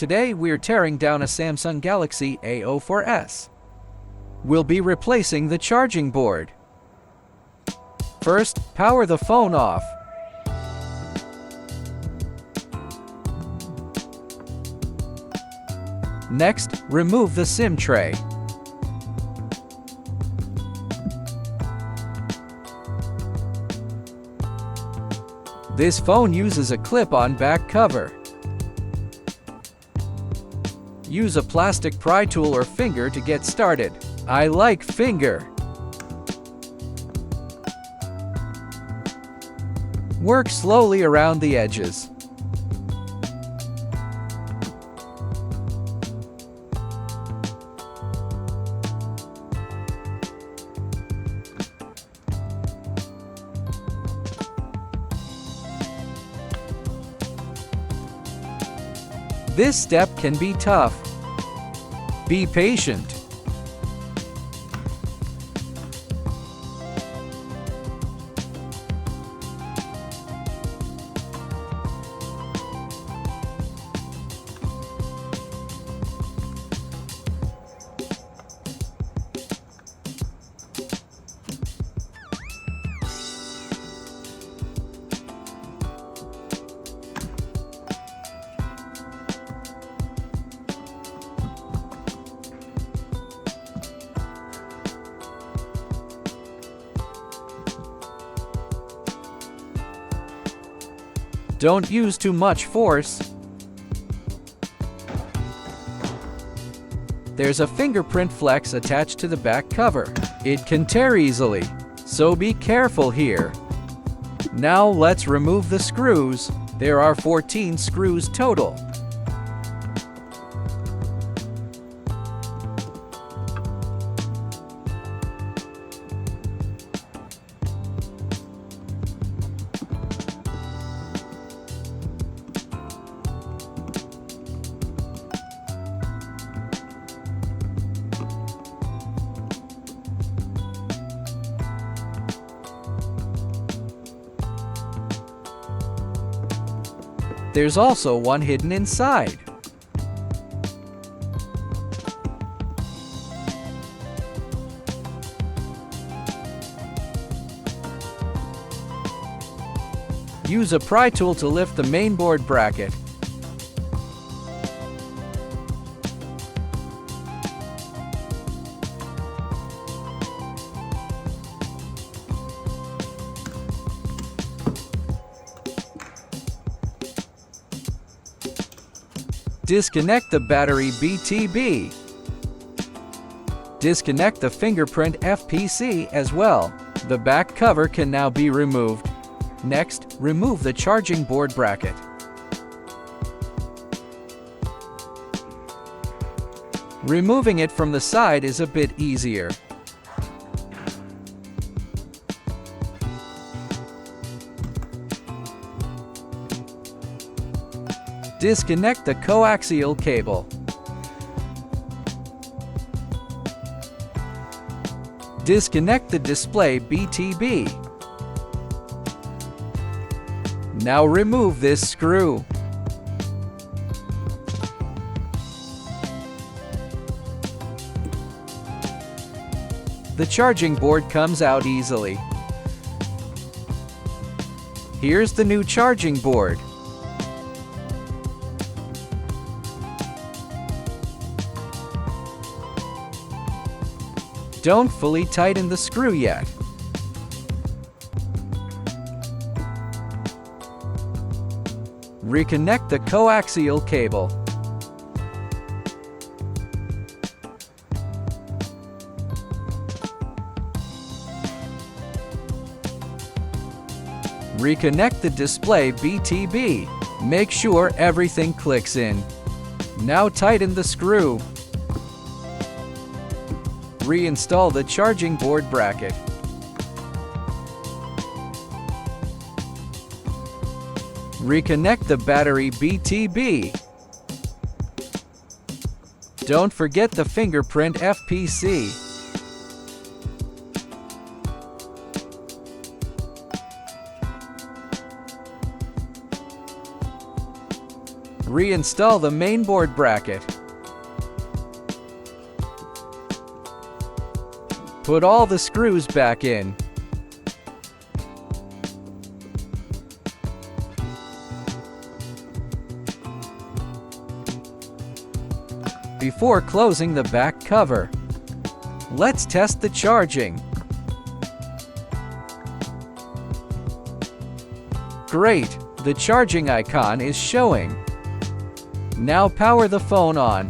Today we're tearing down a Samsung Galaxy A04s. We'll be replacing the charging board. First, power the phone off. Next, remove the SIM tray. This phone uses a clip-on back cover. Use a plastic pry tool or finger to get started. I like finger. Work slowly around the edges. This step can be tough. Be patient. Don't use too much force. There's a fingerprint flex attached to the back cover. It can tear easily, so be careful here. Now let's remove the screws. There are 14 screws total. There's also one hidden inside. Use a pry tool to lift the mainboard bracket. Disconnect the battery BTB. Disconnect the fingerprint FPC as well. The back cover can now be removed. Next, remove the charging board bracket. Removing it from the side is a bit easier. Disconnect the coaxial cable. Disconnect the display BTB. Now remove this screw. The charging board comes out easily. Here's the new charging board. Don't fully tighten the screw yet. Reconnect the coaxial cable. Reconnect the display BTB. Make sure everything clicks in. Now tighten the screw. Reinstall the charging board bracket. Reconnect the battery BTB. Don't forget the fingerprint FPC. Reinstall the mainboard bracket. Put all the screws back in. Before closing the back cover, let's test the charging. Great, the charging icon is showing. Now power the phone on.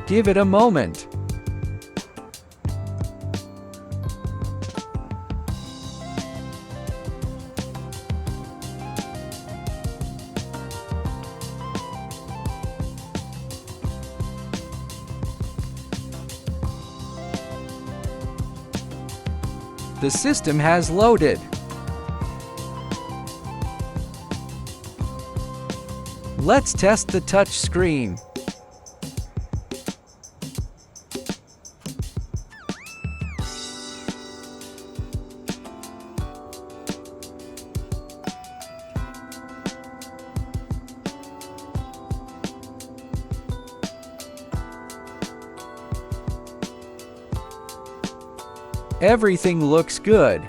Give it a moment. The system has loaded. Let's test the touch screen. Everything looks good.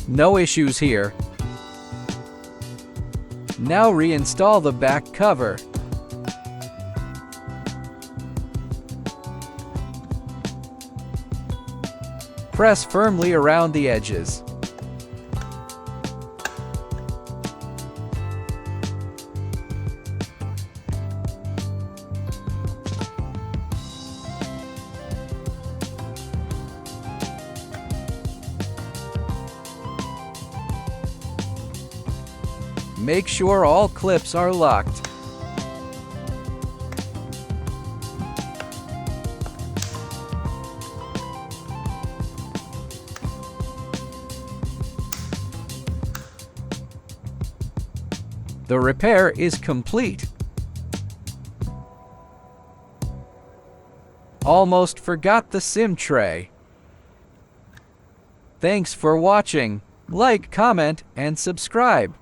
No issues here. Now reinstall the back cover. Press firmly around the edges. Make sure all clips are locked. The repair is complete. Almost forgot the SIM tray. Thanks for watching. Like, comment, and subscribe.